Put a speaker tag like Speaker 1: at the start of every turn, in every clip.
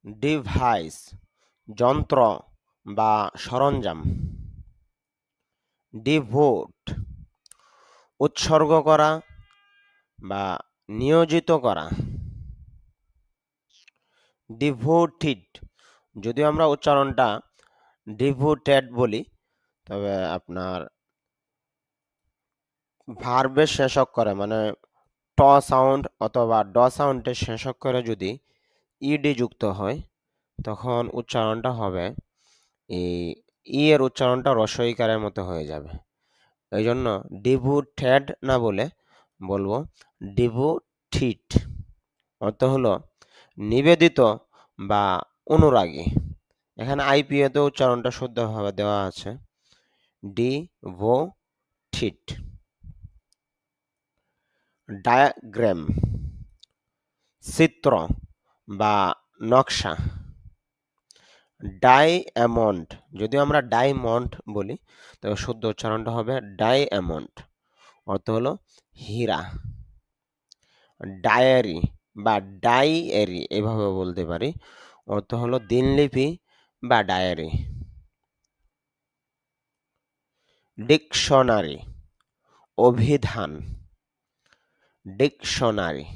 Speaker 1: Device যন্ত্র বা সরঞ্জাম। ডিভোট উৎসর্গ করা বা নিয়োজিত করা। ডিভোটেড যদিও আমরা উচ্চারণটা ডিভোটেড বলি, তবে আপনার ভার্বের শেষক করে মানে ট সাউন্ড অথবা ড সাউন্ডের শেষক করে যদি ইডি যুক্ত হয় তখন উচ্চারণটা হবে এই এর উচ্চারণটা রস্বইকারের মতো হয়ে যাবে। এই জন্য ডিভোটেড না বলে বলবো ডিভোটিড। অর্থ হলো নিবেদিত বা অনুরাগী। এখানে আইপিএতে উচ্চারণটা শুদ্ধভাবে দেওয়া আছে ডিভোটিড। ডায়াগ্রাম চিত্র বা নকশা। ডায়মন্ড যদিও আমরা ডায়মন্ড বলি তবে শুদ্ধ উচ্চারণটা হবে ডায়মন্ড। অর্থ হলো হীরা। ডায়েরি বা ডায়েরি এভাবে বলতে পারি, অর্থ হলো দিনলিপি বা ডায়েরি। ডিকশনারি অভিধান। ডিকশনারি।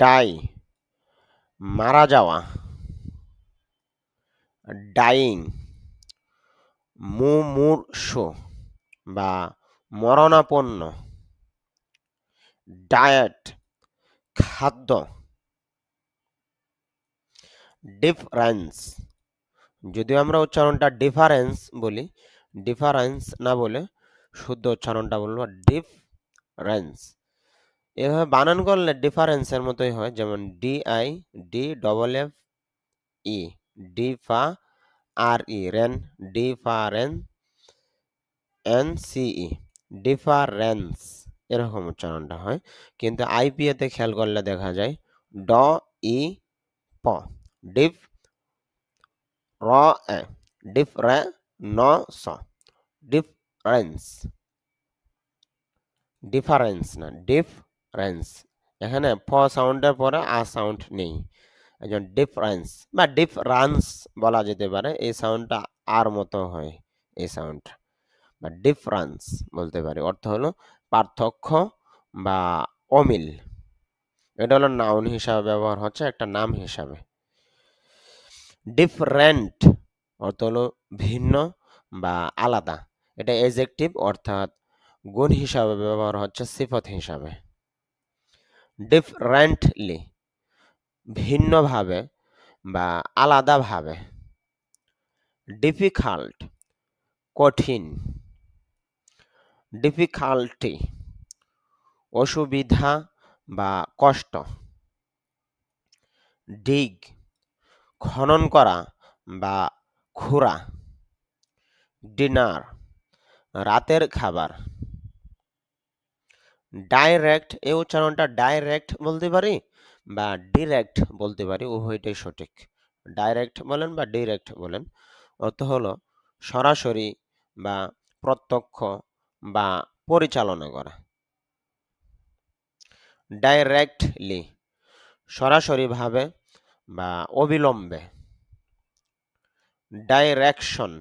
Speaker 1: ডাই মারা যাওয়া। ডাইং মুমূর্ষু বা মরণাপন্ন। ডায়েট খাদ্য। ডিফারেন্স যদিও আমরা উচ্চারণটা ডিফারেন্স বলি, ডিফারেন্স না বলে শুদ্ধ উচ্চারণটা বলবো ডিফারেন্স। এভাবে বানান করলে ডিফারেন্সের মতোই হয়, যেমন D I D double F E differ R E রেন ডিফারেন এন সিই ডিফারেন্স এরকম উচ্চারণটা হয়। কিন্তু আইপিএতে খেয়াল করলে দেখা যায় ড ই প ডিফ র এ ডিফরে ন স ডিফারেন্স। ডিফারেন্স না ডিফারেন্স, এখানে ফ সাউন্ডের পরে আ সাউন্ড নেই, একজন ডিফারেন্স বা ডিফারেন্স বলা যেতে পারে। এই সাউন্ডটা আর মতো হয়, এই সাউন্ড বা ডিফারেন্স বলতে পারি। অর্থ হলো পার্থক্য বা অমিল। এটা হলো নাউন হিসাবে ব্যবহার হচ্ছে, একটা নাম হিসাবে। ডিফারেন্ট অর্থ হলো ভিন্ন বা আলাদা। এটা এডজেক্টিভ অর্থাৎ গুণ হিসাবে ব্যবহার হচ্ছে সিফত হিসাবে। ডিফারেন্টলি ভিন্নভাবে বা আলাদাভাবে। ডিফিকাল্ট কঠিন। ডিফিকাল্টি অসুবিধা বা কষ্ট। ডিগ খনন করা বা খুঁড়া। ডিনার রাতের খাবার। ডাইরেক্ট এই উচ্চারণটা ডাইরেক্ট বলতে পারি বা ডিরেক্ট বলতে পারি, উভয়টাই সঠিক। ডাইরেক্ট বলেন বা ডিরেক্ট বলেন, অর্থ হলো সরাসরি বা প্রত্যক্ষ বা পরিচালনা করা। ডাইরেক্টলি সরাসরিভাবে বা অবিলম্বে। ডাইরেকশন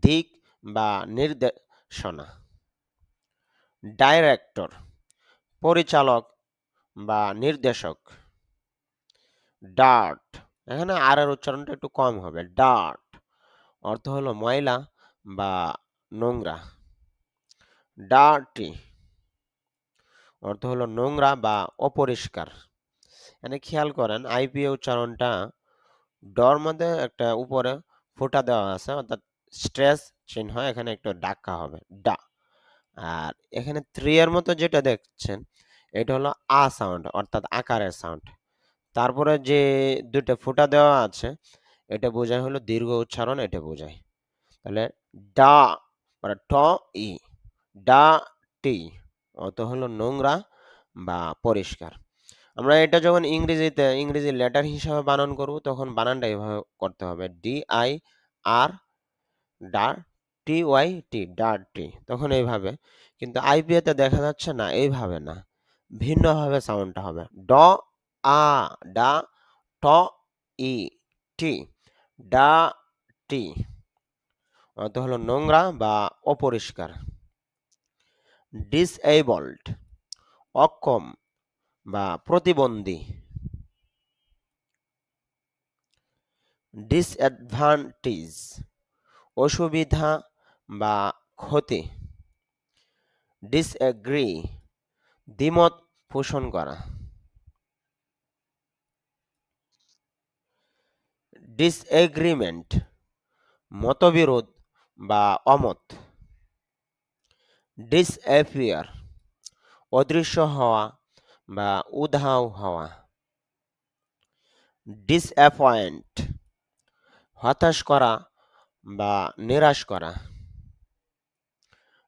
Speaker 1: দিক বা নির্দেশনা। ডাইরেক্টর পরিচালক বা নির্দেশক। ডার্ট এখানে আর এর উচ্চারণটা একটু কম হবে। ডার্ট অর্থ হলো ময়লা বা নোংরা। ডার্টি অর্থ হলো নোংরা বা অপরিষ্কার। এখানে খেয়াল করেন আইপিএ উচ্চারণটা ডর মধ্যে একটা উপরে ফোঁটা দেওয়া আছে, অর্থাৎ স্ট্রেস চিহ্ন, এখানে একটু ডাক্কা হবে ডা। আর এখানে 3 এর মতো যেটা দেখছেন এটা হলো আ সাউন্ড অর্থাৎ আকারের সাউন্ড। তারপরে যে দুটো ফোঁটা দেওয়া আছে এটা বোঝায় হলো দীর্ঘ উচ্চারণ, এটা বোঝায়। তাহলে ডা মানে ট ই ডা টি অত হলো নোংরা বা পরিষ্কার। আমরা এটা যখন ইংরেজি লেটার হিসাবে বানান করব তখন বানানটা এভাবে করতে হবে ডি আই আর ডা টি ওয়াই টি ডার্টি, তখন এইভাবে। কিন্তু আইপিএতে দেখা যাচ্ছে না এইভাবে, না ভিন্নভাবে সাউন্ডটা হবে ড আ ডা ট ই টি ডা টি অর্থ হলো নোংরা বা অপরিষ্কার। ডিসএবলড অক্ষম বা প্রতিবন্ধী। ডিসঅ্যাডভান্টেজ অসুবিধা বা ক্ষতি। ডিসএগ্রি দ্বিমত পোষণ করা। ডিসএগ্রিমেন্ট মতবিরোধ বা অমত। ডিসঅ্যাপিয়ার অদৃশ্য হওয়া বা উধাও হওয়া। ডিসঅ্যাপয়েন্ট হতাশ করা বা নিরাশ করা।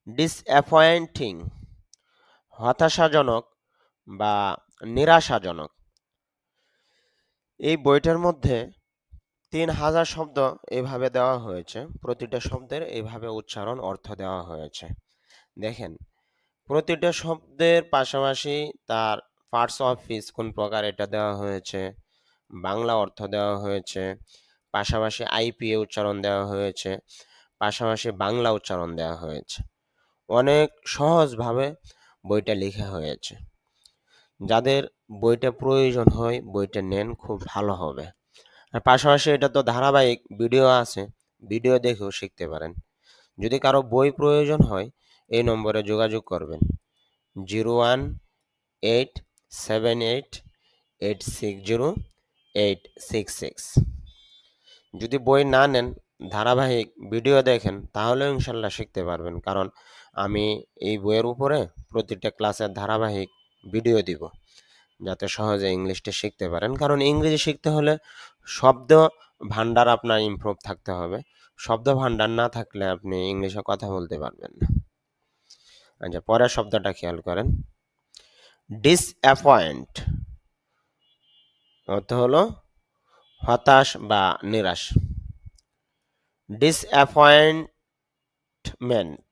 Speaker 1: ডিসঅ্যাপয়েন্টিং হতাশাজনক বা নিরাশাজনক। এই বইটার মধ্যে ৩,০০০ শব্দ এভাবে দেওয়া হয়েছে, প্রতিটা শব্দের এভাবে উচ্চারণ অর্থ দেওয়া হয়েছে। দেখেন, প্রতিটা শব্দের পাশাপাশি তার পার্টস অফ স্পিচ কোন প্রকার এটা দেওয়া হয়েছে, বাংলা অর্থ দেওয়া হয়েছে, পাশাপাশি আইপিএ উচ্চারণ দেওয়া হয়েছে, পাশাপাশি বাংলা উচ্চারণ দেওয়া হয়েছে। অনেক সহজভাবে বইটা লেখা হয়েছে। যাদের বইটা প্রয়োজন হয় বইটা নেন, খুব ভালো হবে। আর পাশাপাশি এটা তো ধারাবাহিক ভিডিও আছে, ভিডিও দেখেও শিখতে পারেন। যদি কারো বই প্রয়োজন হয় এই নম্বরে যোগাযোগ করবেন 0187886086। যদি বই না নেন, ধারাবাহিক ভিডিও দেখেন, তাহলে ইনশাল্লাহ শিখতে পারবেন। কারণ আমি এই বইয়ের উপরে প্রতিটা ক্লাসের ধারাবাহিক ভিডিও দিব, যাতে সহজে ইংলিশটা শিখতে পারেন। কারণ ইংরেজি শিখতে হলে শব্দ ভান্ডার আপনার ইমপ্রুভ থাকতে হবে। শব্দ ভান্ডার না থাকলে আপনি ইংলিশে কথা বলতে পারবেন না। আচ্ছা, পরের শব্দটা খেয়াল করেন। ডিসঅ্যাপয়েন্ট অর্থ হলো হতাশ বা নিরাশ। ডিসঅ্যাপয়েন্টমেন্ট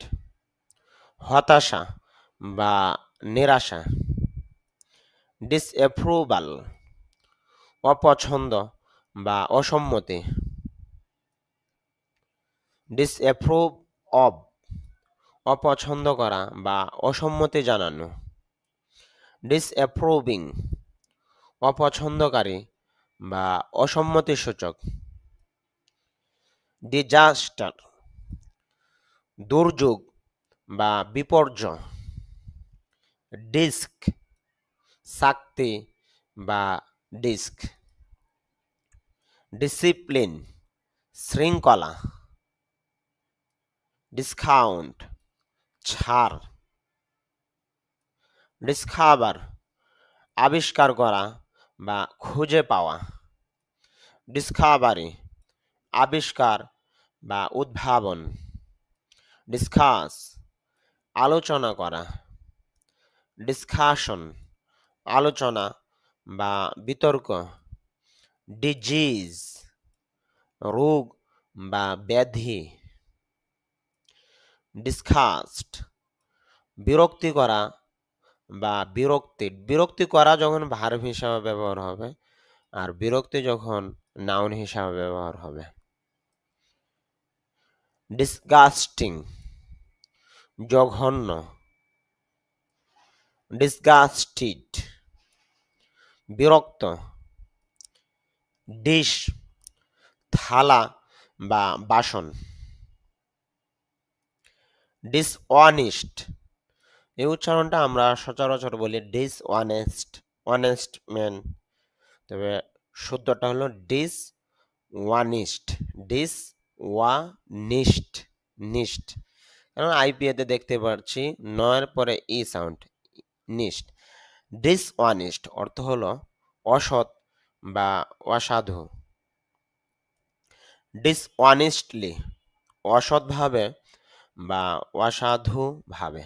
Speaker 1: হতাশা বা নিরাশা। ডিসঅ্যাপ্রুভাল অপছন্দ বা অসম্মতি। ডিসঅ্যাপ্রুভ অব অপছন্দ করা বা অসম্মতি জানানো। ডিসঅ্যাপ্রুভিং অপছন্দকারী বা অসম্মতিসূচক। ডিজাস্টার দুর্যোগ বা বিপর্যয়। ডিস্ক শক্তি বা ডিস্ক। ডিসিপ্লিন শৃঙ্খলা। ডিসকাউন্ট ছাড়। ডিসকভার আবিষ্কার করা বা খুঁজে পাওয়া। ডিসকভারি আবিষ্কার বা উদ্ভাবন। ডিসকাস আলোচনা করা। ডিসকাশন আলোচনা বা বিতর্ক। ডিজিজ রোগ বা ব্যাধি। ডিসকাস্ট বিরক্তি করা বা বিরক্তি করা যখন ভার্ব হিসাবে ব্যবহার হবে, আর বিরক্তি যখন নাউন হিসাবে ব্যবহার হবে। ডিসগাস্টিং জঘন্য। ডিসগাস্টেড বিরক্ত। ডিশ থালা বা বাসন। ডিসঅনেস্ট এই উচ্চারণটা আমরা সচরাচর বলি ডিসঅনেস্ট, অনেস্ট ম্যান, তবে শুদ্ধটা হলো ডিসওয়ানিস্ট। ডিসওয়ানিস্ট নিস্ট, কারণ আইপিএতে দেখতে পাচ্ছি নয়ের পরে ই সাউন্ড, নিস্ট। ডিসঅনেস্ট অর্থ হলো অসৎ বা অসাধু। ডিসঅনেস্টলি অসৎভাবে বা অসাধুভাবে।